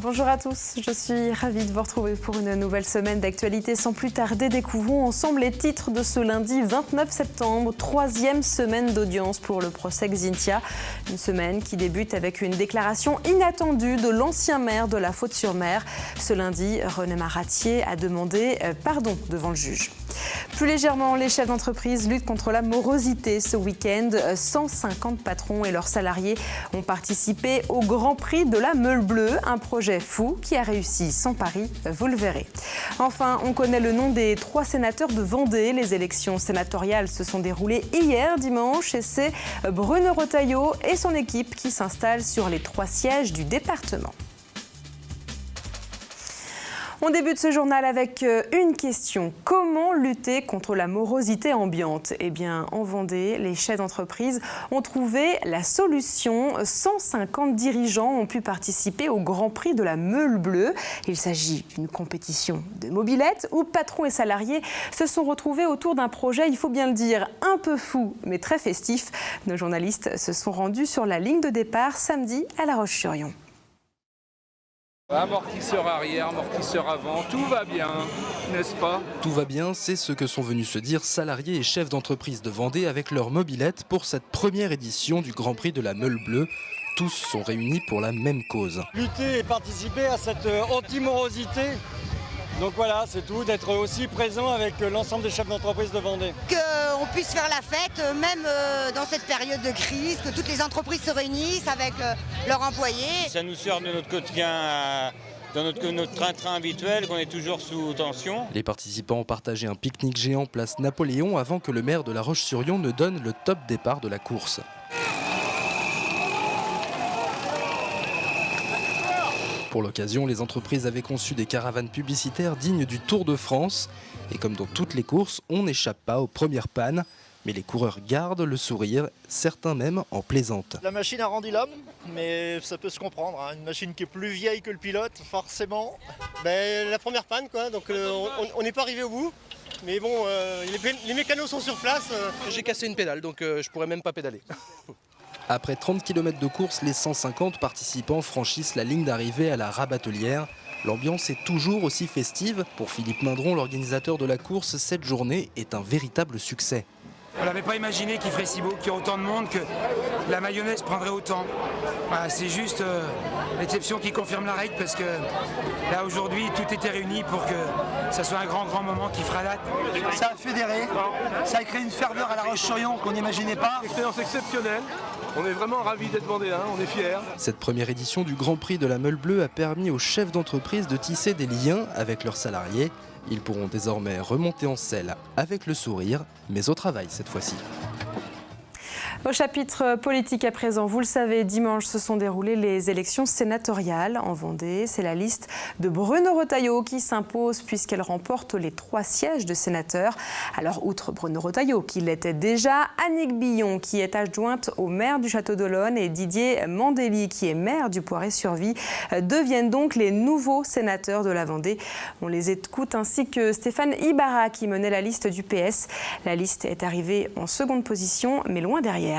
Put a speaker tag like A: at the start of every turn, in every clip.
A: Bonjour à tous, je suis ravie de vous retrouver pour une nouvelle semaine d'actualité. Sans plus tarder, découvrons ensemble les titres de ce lundi 29 septembre, troisième semaine d'audience pour le procès Xynthia. Une semaine qui débute avec une déclaration inattendue de l'ancien maire de La Faute-sur-Mer. Ce lundi, René Maratier a demandé pardon devant le juge. Plus légèrement, les chefs d'entreprise luttent contre la morosité ce week-end. 150 patrons et leurs salariés ont participé au Grand Prix de la Meule Bleue, un projet fou qui a réussi sans pari, vous le verrez. Enfin, on connaît le nom des 3 sénateurs de Vendée. Les élections sénatoriales se sont déroulées hier dimanche et c'est Bruno Retailleau et son équipe qui s'installent sur les 3 sièges du département. On débute ce journal avec une question. Comment lutter contre la morosité ambiante ? Eh bien, en Vendée, les chefs d'entreprise ont trouvé la solution. 150 dirigeants ont pu participer au Grand Prix de la Meule Bleue. Il s'agit d'une compétition de mobylettes où patrons et salariés se sont retrouvés autour d'un projet, il faut bien le dire, un peu fou, mais très festif. Nos journalistes se sont rendus sur la ligne de départ samedi à La Roche-sur-Yon.
B: Amortisseur arrière, amortisseur avant, tout va bien, n'est-ce pas ?
C: Tout va bien, c'est ce que sont venus se dire salariés et chefs d'entreprise de Vendée avec leur mobilette pour cette première édition du Grand Prix de la Meule Bleue. Tous sont réunis pour la même cause.
D: Lutter et participer à cette anti-morosité. Donc voilà, c'est tout, d'être aussi présent avec l'ensemble des chefs d'entreprise de Vendée.
E: Qu'on puisse faire la fête, même dans cette période de crise, que toutes les entreprises se réunissent avec leurs employés.
F: Ça nous sort de notre quotidien, dans notre train-train habituel, qu'on est toujours sous tension.
C: Les participants ont partagé un pique-nique géant place Napoléon avant que le maire de La Roche-sur-Yon ne donne le top départ de la course. Pour l'occasion, les entreprises avaient conçu des caravanes publicitaires dignes du Tour de France. Et comme dans toutes les courses, on n'échappe pas aux premières pannes. Mais les coureurs gardent le sourire, certains même en plaisantent.
G: La machine a rendu l'homme, mais ça peut se comprendre. Une machine qui est plus vieille que le pilote, forcément. La première panne, quoi. Donc on n'est pas arrivé au bout. Mais bon, les mécanos sont sur place.
H: J'ai cassé une pédale, donc je pourrais même pas pédaler.
C: Après 30 km de course, les 150 participants franchissent la ligne d'arrivée à la Rabatelière. L'ambiance est toujours aussi festive. Pour Philippe Mindron, l'organisateur de la course, cette journée est un véritable succès.
I: On n'avait pas imaginé qu'il ferait si beau, qu'il y ait autant de monde, que la mayonnaise prendrait autant. Voilà, c'est juste l'exception qui confirme la règle parce que là aujourd'hui tout était réuni pour que ça soit un grand moment qui fera date.
J: Ça a fédéré, ça a créé une ferveur à La Roche-sur-Yon qu'on n'imaginait pas.
B: Une expérience exceptionnelle. On est vraiment ravis d'être vendéens, on est fiers.
C: Cette première édition du Grand Prix de la Meule Bleue a permis aux chefs d'entreprise de tisser des liens avec leurs salariés. Ils pourront désormais remonter en selle avec le sourire, mais au travail cette fois-ci.
A: Au chapitre politique à présent, vous le savez, dimanche se sont déroulées les élections sénatoriales en Vendée. C'est la liste de Bruno Retailleau qui s'impose puisqu'elle remporte les 3 sièges de sénateurs. Alors, outre Bruno Retailleau, qui l'était déjà, Annick Billon, qui est adjointe au maire du Château d'Olonne, et Didier Mandeli, qui est maire du Poiré-sur-Vie, deviennent donc les nouveaux sénateurs de la Vendée. On les écoute ainsi que Stéphane Ibarra, qui menait la liste du PS. La liste est arrivée en seconde position, mais loin derrière.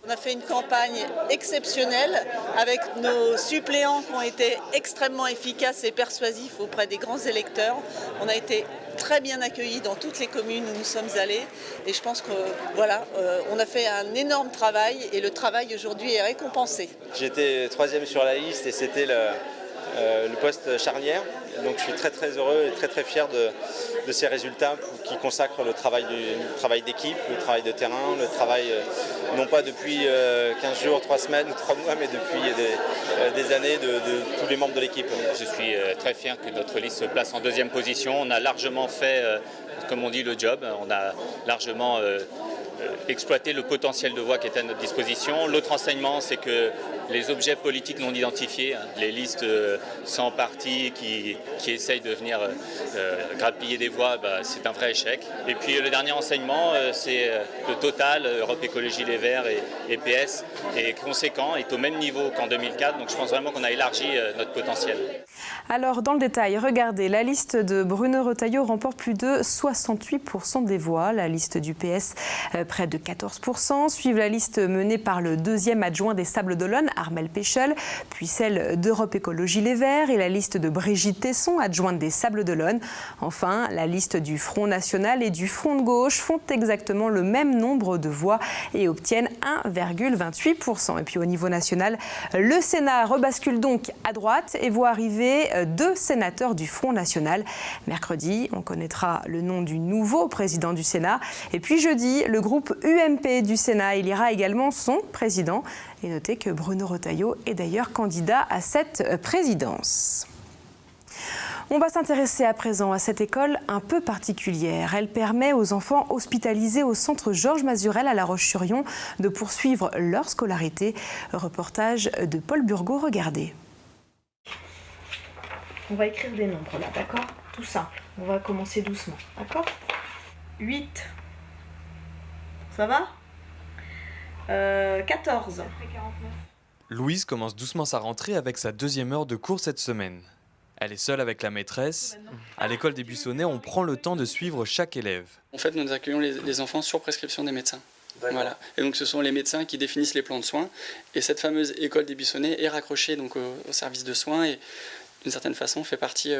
K: On a fait une campagne exceptionnelle avec nos suppléants qui ont été extrêmement efficaces et persuasifs auprès des grands électeurs. On a été très bien accueillis dans toutes les communes où nous sommes allés et je pense que voilà, on a fait un énorme travail et le travail aujourd'hui est récompensé.
F: J'étais 3e sur la liste et c'était le poste charnière. Donc je suis très heureux et très fier de ces résultats qui consacrent le travail d'équipe, le travail de terrain, le travail non pas depuis 15 jours, 3 semaines ou 3 mois, mais depuis des années de tous les membres de l'équipe.
L: Je suis très fier que notre liste se place en 2e position. On a largement fait, comme on dit, le job. On a largement exploiter le potentiel de voix qui est à notre disposition. L'autre enseignement, c'est que les objets politiques non identifiés, les listes sans parti qui essayent de venir grappiller des voix, c'est un vrai échec. Et puis le dernier enseignement, c'est le total, Europe Écologie Les Verts et PS, est conséquent, est au même niveau qu'en 2004. Donc je pense vraiment qu'on a élargi notre potentiel.
A: Alors, dans le détail, regardez, la liste de Bruno Retailleau remporte plus de 68% des voix. La liste du PS, près de 14%. Suivent la liste menée par le deuxième adjoint des Sables-d'Olonne, Armel Péchel, puis celle d'Europe Écologie Les Verts et la liste de Brigitte Tesson, adjointe des Sables-d'Olonne. Enfin, la liste du Front National et du Front de Gauche font exactement le même nombre de voix et obtiennent 1,28%. Et puis au niveau national, le Sénat rebascule donc à droite et voit arriver 2 sénateurs du Front National. Mercredi, on connaîtra le nom du nouveau président du Sénat. Et puis jeudi, le groupe UMP du Sénat élira également son président. Et notez que Bruno Retailleau est d'ailleurs candidat à cette présidence. On va s'intéresser à présent à cette école un peu particulière. Elle permet aux enfants hospitalisés au centre Georges Mazurel à La Roche-sur-Yon de poursuivre leur scolarité. Reportage de Paul Burgot, regardez.
M: On va écrire des nombres là, d'accord? Tout simple. On va commencer doucement, d'accord? 8. Ça va 14.
N: Louise commence doucement sa rentrée avec sa 2e heure de cours cette semaine. Elle est seule avec la maîtresse. À l'école des Buissonnets, on prend le temps de suivre chaque élève.
O: En fait, nous accueillons les enfants sur prescription des médecins. Voilà. Et donc ce sont les médecins qui définissent les plans de soins. Et cette fameuse école des Buissonnets est raccrochée donc, au service de soins et d'une certaine façon fait partie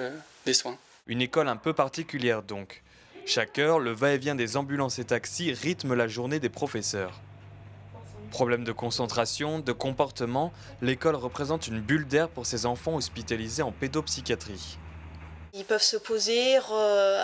O: des soins.
N: Une école un peu particulière donc. Chaque heure, le va-et-vient des ambulances et taxis rythme la journée des professeurs. Problème de concentration, de comportement, l'école représente une bulle d'air pour ces enfants hospitalisés en pédopsychiatrie.
P: Ils peuvent se poser,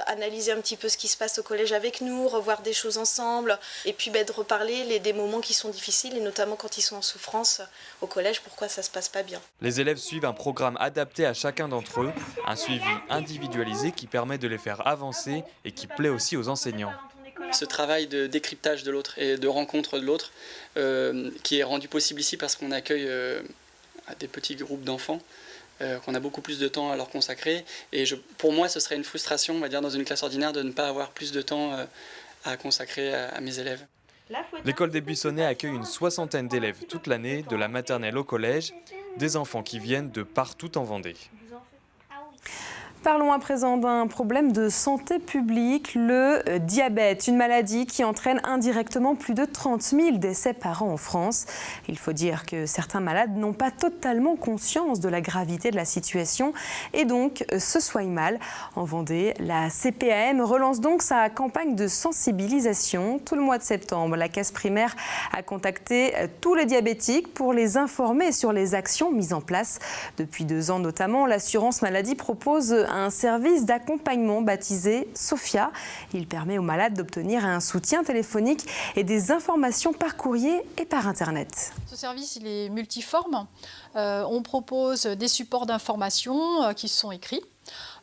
P: analyser un petit peu ce qui se passe au collège avec nous, revoir des choses ensemble, et puis de reparler des moments qui sont difficiles, et notamment quand ils sont en souffrance au collège, pourquoi ça se passe pas bien.
N: Les élèves suivent un programme adapté à chacun d'entre eux, un suivi individualisé qui permet de les faire avancer et qui plaît aussi aux enseignants.
O: Ce travail de décryptage de l'autre et de rencontre de l'autre qui est rendu possible ici parce qu'on accueille des petits groupes d'enfants, qu'on a beaucoup plus de temps à leur consacrer. Et pour moi, ce serait une frustration, on va dire, dans une classe ordinaire de ne pas avoir plus de temps à consacrer à mes élèves.
N: L'école des Buissonnets accueille une 60aine d'élèves toute l'année, de la maternelle au collège, des enfants qui viennent de partout en Vendée.
A: Parlons à présent d'un problème de santé publique, le diabète, une maladie qui entraîne indirectement plus de 30 000 décès par an en France. Il faut dire que certains malades n'ont pas totalement conscience de la gravité de la situation et donc se soignent mal. En Vendée, la CPAM relance donc sa campagne de sensibilisation. Tout le mois de septembre, la caisse primaire a contacté tous les diabétiques pour les informer sur les actions mises en place. Depuis 2 ans notamment, l'assurance maladie propose un service d'accompagnement baptisé Sophia. Il permet aux malades d'obtenir un soutien téléphonique et des informations par courrier et par Internet.
Q: Ce service il est multiforme. On propose des supports d'information qui sont écrits.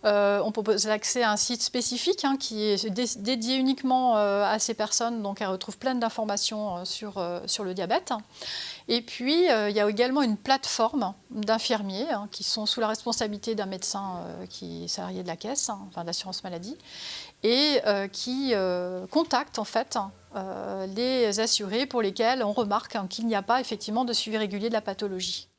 Q: On propose l'accès à un site spécifique qui est dédié uniquement à ces personnes, donc elles retrouvent plein d'informations sur le diabète. Et puis, il y a également une plateforme d'infirmiers qui sont sous la responsabilité d'un médecin qui est salarié de la caisse, enfin de l'assurance maladie, et qui contactent en fait les assurés pour lesquels on remarque qu'il n'y a pas effectivement de suivi régulier de la pathologie.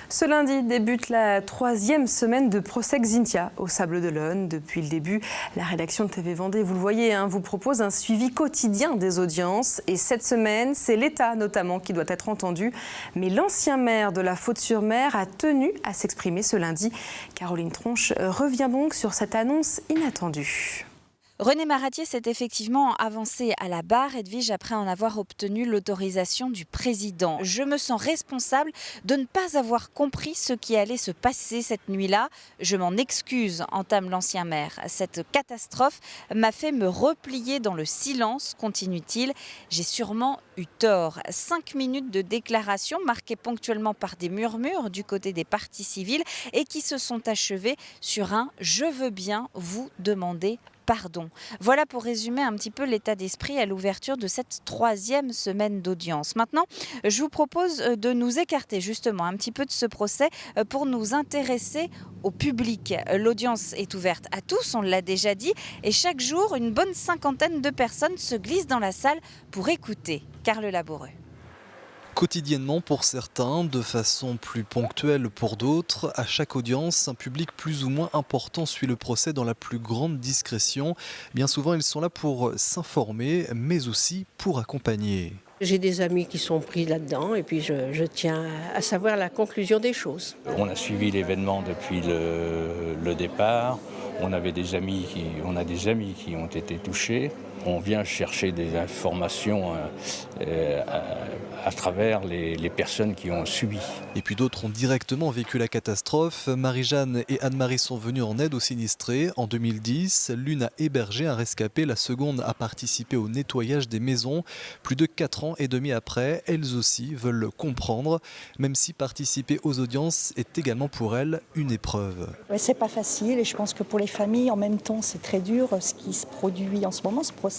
A: Ce lundi débute la 3e semaine de procès Xynthia au Sables-d'Olonne. Depuis le début, la rédaction de TV Vendée, vous le voyez, vous propose un suivi quotidien des audiences. Et cette semaine, c'est l'État notamment qui doit être entendu. Mais l'ancien maire de la Faute-sur-Mer a tenu à s'exprimer ce lundi. Caroline Tronche revient donc sur cette annonce inattendue.
R: René Maratier s'est effectivement avancé à la barre, Edwige, après en avoir obtenu l'autorisation du président. Je me sens responsable de ne pas avoir compris ce qui allait se passer cette nuit-là. Je m'en excuse, entame l'ancien maire. Cette catastrophe m'a fait me replier dans le silence, continue-t-il. J'ai sûrement eu tort. 5 minutes de déclaration marquées ponctuellement par des murmures du côté des parties civiles et qui se sont achevées sur un « je veux bien vous demander ». Pardon. Voilà pour résumer un petit peu l'état d'esprit à l'ouverture de cette 3e semaine d'audience. Maintenant, je vous propose de nous écarter justement un petit peu de ce procès pour nous intéresser au public. L'audience est ouverte à tous, on l'a déjà dit, et chaque jour, une bonne 50aine de personnes se glissent dans la salle pour écouter. Carle Laboureux.
S: Quotidiennement pour certains, de façon plus ponctuelle pour d'autres, à chaque audience, un public plus ou moins important suit le procès dans la plus grande discrétion. Bien souvent, ils sont là pour s'informer, mais aussi pour accompagner.
T: J'ai des amis qui sont pris là-dedans et puis je tiens à savoir la conclusion des choses.
U: On a suivi l'événement depuis le départ. On a des amis qui ont été touchés. On vient chercher des informations à travers les personnes qui ont subi.
S: Et puis d'autres ont directement vécu la catastrophe. Marie-Jeanne et Anne-Marie sont venues en aide aux sinistrés. En 2010, l'une a hébergé un rescapé, la seconde a participé au nettoyage des maisons. Plus de 4 ans et demi après, elles aussi veulent comprendre, même si participer aux audiences est également pour elles une épreuve.
V: Ouais, c'est pas facile et je pense que pour les familles, en même temps, c'est très dur ce qui se produit en ce moment, ce procès.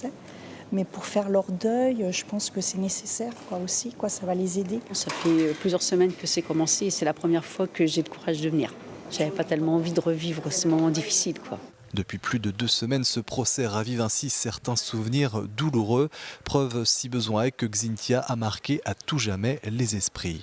V: Mais pour faire leur deuil, je pense que c'est nécessaire aussi, ça va les aider.
W: Ça fait plusieurs semaines que c'est commencé et c'est la première fois que j'ai le courage de venir. J'avais pas tellement envie de revivre ce moment difficile.
S: Depuis plus de 2 semaines, ce procès ravive ainsi certains souvenirs douloureux. Preuve, si besoin est, que Xynthia a marqué à tout jamais les esprits.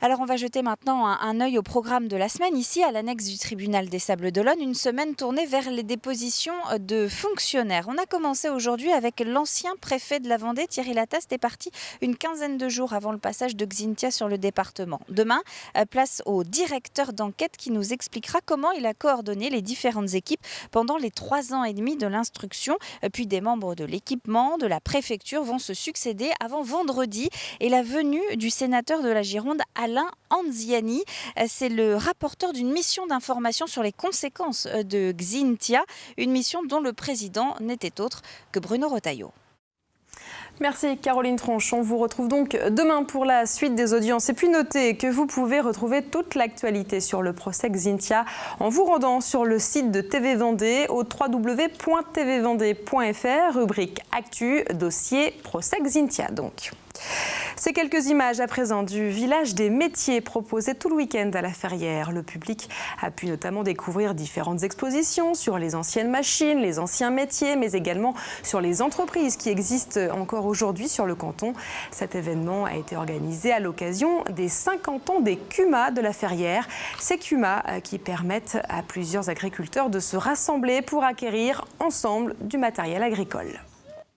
R: Alors on va jeter maintenant un œil au programme de la semaine. Ici, à l'annexe du tribunal des Sables-d'Olonne, une semaine tournée vers les dépositions de fonctionnaires. On a commencé aujourd'hui avec l'ancien préfet de la Vendée, Thierry Lataste, est parti une quinzaine de jours avant le passage de Xynthia sur le département. Demain, place au directeur d'enquête qui nous expliquera comment il a coordonné les différentes équipes pendant les 3 ans et demi de l'instruction. Puis des membres de l'équipement, de la préfecture vont se succéder avant vendredi et la venue du sénateur de la Gironde, Alain Anziani. C'est le rapporteur d'une mission d'information sur les conséquences de Xynthia, une mission dont le président n'était autre que Bruno Retailleau.
A: Merci Caroline Tronche. On vous retrouve donc demain pour la suite des audiences. Et puis notez que vous pouvez retrouver toute l'actualité sur le procès Xynthia en vous rendant sur le site de TV Vendée au www.tvvendée.fr, rubrique Actu, dossier procès Xynthia donc. Ces quelques images à présent du village des métiers proposé tout le week-end à la Ferrière. Le public a pu notamment découvrir différentes expositions sur les anciennes machines, les anciens métiers, mais également sur les entreprises qui existent encore aujourd'hui sur le canton. Cet événement a été organisé à l'occasion des 50 ans des CUMA de la Ferrière. Ces CUMA qui permettent à plusieurs agriculteurs de se rassembler pour acquérir ensemble du matériel agricole.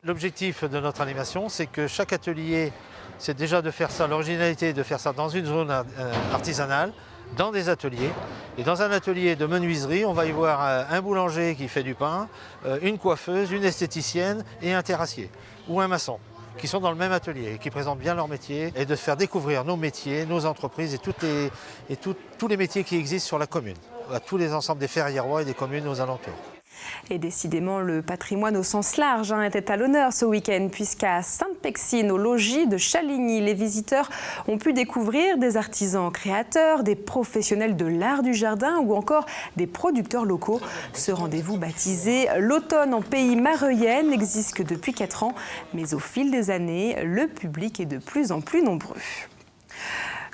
X: L'objectif de notre animation, c'est que chaque atelier, c'est déjà de faire ça, l'originalité de faire ça dans une zone artisanale, dans des ateliers. Et dans un atelier de menuiserie, on va y voir un boulanger qui fait du pain, une coiffeuse, une esthéticienne et un terrassier ou un maçon qui sont dans le même atelier et qui présentent bien leur métier et de faire découvrir nos métiers, nos entreprises et tous les métiers qui existent sur la commune, à tous les ensembles des ferriérois et des communes aux alentours.
A: Et décidément, le patrimoine au sens large était à l'honneur ce week-end, puisqu'à Sainte-Pexine, au logis de Chaligny, les visiteurs ont pu découvrir des artisans créateurs, des professionnels de l'art du jardin ou encore des producteurs locaux. Ce rendez-vous baptisé l'Automne en pays mareuillais n'existe que depuis 4 ans, mais au fil des années, le public est de plus en plus nombreux.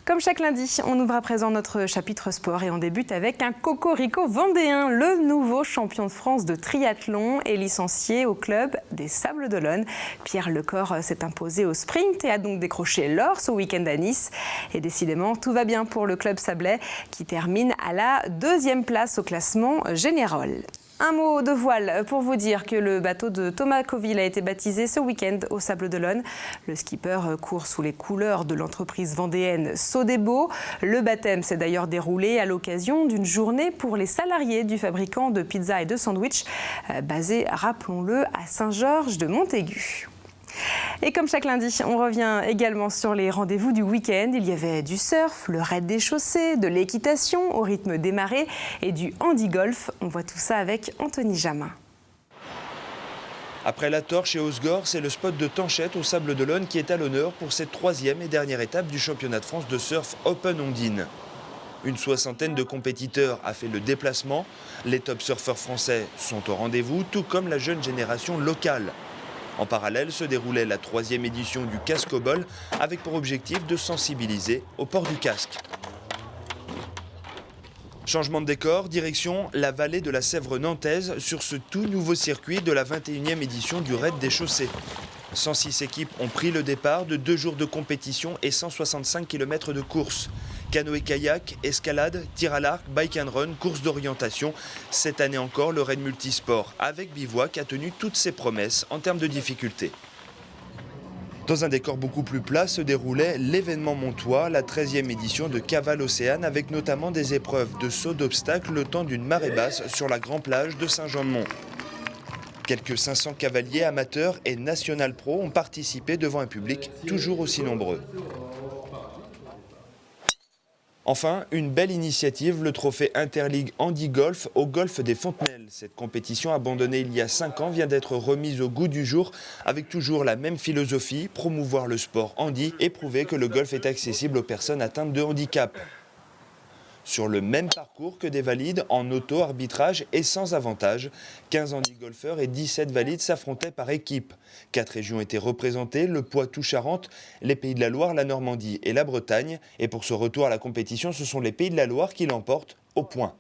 A: Comme chaque lundi, on ouvre à présent notre chapitre sport et on débute avec un cocorico vendéen. Le nouveau champion de France de triathlon est licencié au club des Sables-d'Olonne. Pierre Lecor s'est imposé au sprint et a donc décroché l'or ce week-end à Nice. Et décidément, tout va bien pour le club sablais qui termine à la 2e place au classement général. Un mot de voile pour vous dire que le bateau de Thomas Coville a été baptisé ce week-end au Sables-d'Olonne. Le skipper court sous les couleurs de l'entreprise vendéenne Sodebo. Le baptême s'est d'ailleurs déroulé à l'occasion d'une journée pour les salariés du fabricant de pizzas et de sandwichs basé, rappelons-le, à Saint-Georges-de-Montaigu. Et comme chaque lundi, on revient également sur les rendez-vous du week-end. Il y avait du surf, le raid des chaussées, de l'équitation au rythme des marées et du handi-golf. On voit tout ça avec Anthony Jamin.
Y: Après la Torche et Osgore, c'est le spot de Tanchette au Sables-d'Olonne qui est à l'honneur pour cette 3e et dernière étape du championnat de France de surf Open Ondine. Une 60aine de compétiteurs a fait le déplacement. Les top surfeurs français sont au rendez-vous, tout comme la jeune génération locale. En parallèle se déroulait la 3e édition du Casque au bol avec pour objectif de sensibiliser au port du casque. Changement de décor, direction la vallée de la Sèvre nantaise sur ce tout nouveau circuit de la 21e édition du Raid des Chaussées. 106 équipes ont pris le départ de 2 jours de compétition et 165 km de course. Canoë-kayak, escalade, tir à l'arc, bike and run, course d'orientation. Cette année encore, le raid multisport avec bivouac a tenu toutes ses promesses en termes de difficulté. Dans un décor beaucoup plus plat se déroulait l'événement montois, la 13e édition de Cavale Océane, avec notamment des épreuves de saut d'obstacles le temps d'une marée basse sur la grande plage de Saint-Jean-de-Mont. Quelques 500 cavaliers amateurs et national pro ont participé devant un public toujours aussi nombreux. Enfin, une belle initiative, le trophée Interligue Handi Golf au Golf des Fontenelles. Cette compétition abandonnée il y a 5 ans vient d'être remise au goût du jour avec toujours la même philosophie, promouvoir le sport handi et prouver que le golf est accessible aux personnes atteintes de handicap. Sur le même parcours que des valides en auto-arbitrage et sans avantage. 15 handi-golfeurs et 17 valides s'affrontaient par équipe. 4 régions étaient représentées, le Poitou-Charentes, les Pays de la Loire, la Normandie et la Bretagne. Et pour ce retour à la compétition, ce sont les Pays de la Loire qui l'emportent au point.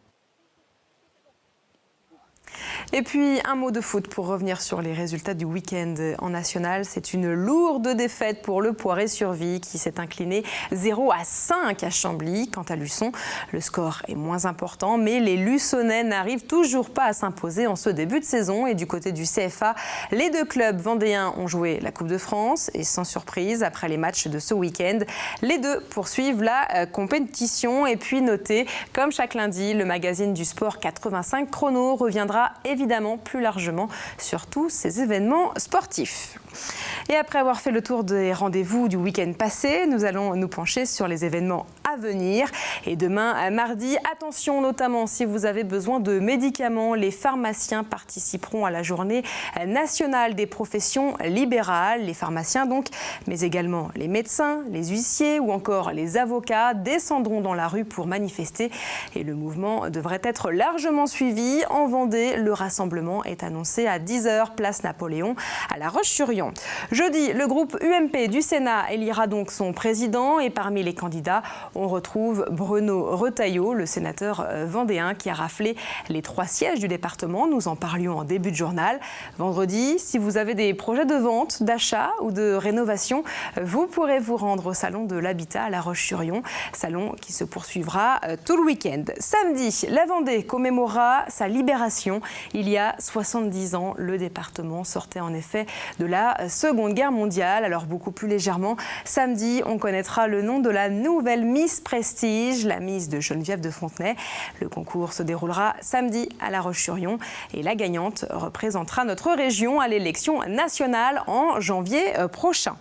A: Et puis un mot de foot pour revenir sur les résultats du week-end en national. C'est une lourde défaite pour le Poiré-sur-Vie qui s'est incliné 0-5 à Chambly. Quant à Luçon, le score est moins important, mais les Luçonnais n'arrivent toujours pas à s'imposer en ce début de saison. Et du côté du CFA, les 2 clubs vendéens ont joué la Coupe de France. Et sans surprise, après les matchs de ce week-end, les 2 poursuivent la compétition. Et puis notez, comme chaque lundi, le magazine du sport 85 Chrono reviendra évidemment plus largement sur tous ces événements sportifs. Et après avoir fait le tour des rendez-vous du week-end passé, nous allons nous pencher sur les événements à venir. Et demain, mardi, attention notamment si vous avez besoin de médicaments, les pharmaciens participeront à la journée nationale des professions libérales. Les pharmaciens donc, mais également les médecins, les huissiers ou encore les avocats descendront dans la rue pour manifester. Et le mouvement devrait être largement suivi. En Vendée, le rassemblement est annoncé à 10h, place Napoléon, à La Roche-sur-Yon. Jeudi, le groupe UMP du Sénat élira donc son président et parmi les candidats, on retrouve Bruno Retailleau, le sénateur vendéen qui a raflé les 3 sièges du département. Nous en parlions en début de journal. Vendredi, si vous avez des projets de vente, d'achat ou de rénovation, vous pourrez vous rendre au salon de l'habitat à La Roche-sur-Yon, salon qui se poursuivra tout le week-end. Samedi, la Vendée commémorera sa libération. Il y a 70 ans, le département sortait en effet de la Seconde Guerre mondiale. Alors beaucoup plus légèrement, samedi, on connaîtra le nom de la nouvelle Miss Prestige, la Miss de Geneviève de Fontenay. Le concours se déroulera samedi à La Roche-sur-Yon et la gagnante représentera notre région à l'élection nationale en janvier prochain.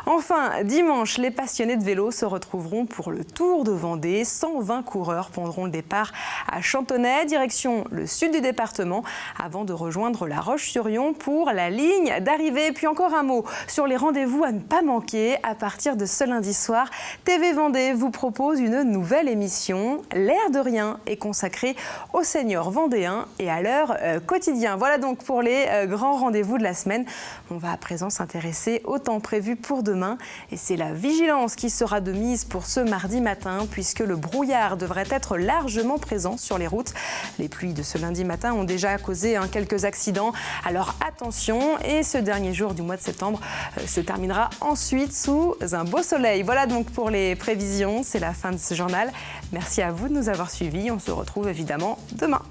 A: Enfin, dimanche, les passionnés de vélo se retrouveront pour le Tour de Vendée. 120 coureurs prendront le départ à Chantonnay, direction le sud du département, avant de rejoindre La Roche-sur-Yon pour la ligne d'arrivée. Et puis encore un mot sur les rendez-vous à ne pas manquer. À partir de ce lundi soir, TV Vendée vous propose une nouvelle émission. L'air de rien est consacré aux seniors vendéens et à leur quotidien. Voilà donc pour les grands rendez-vous de la semaine. On va à présent s'intéresser au temps prévu pour demain. Et c'est la vigilance qui sera de mise pour ce mardi matin, puisque le brouillard devrait être largement présent sur les routes. Les pluies de ce lundi matin ont déjà causé quelques accidents. Alors attention, et ce dernier jour du mois de septembre se terminera ensuite sous un beau soleil. Voilà donc pour les prévisions, c'est la fin de ce journal. Merci à vous de nous avoir suivis. On se retrouve évidemment demain.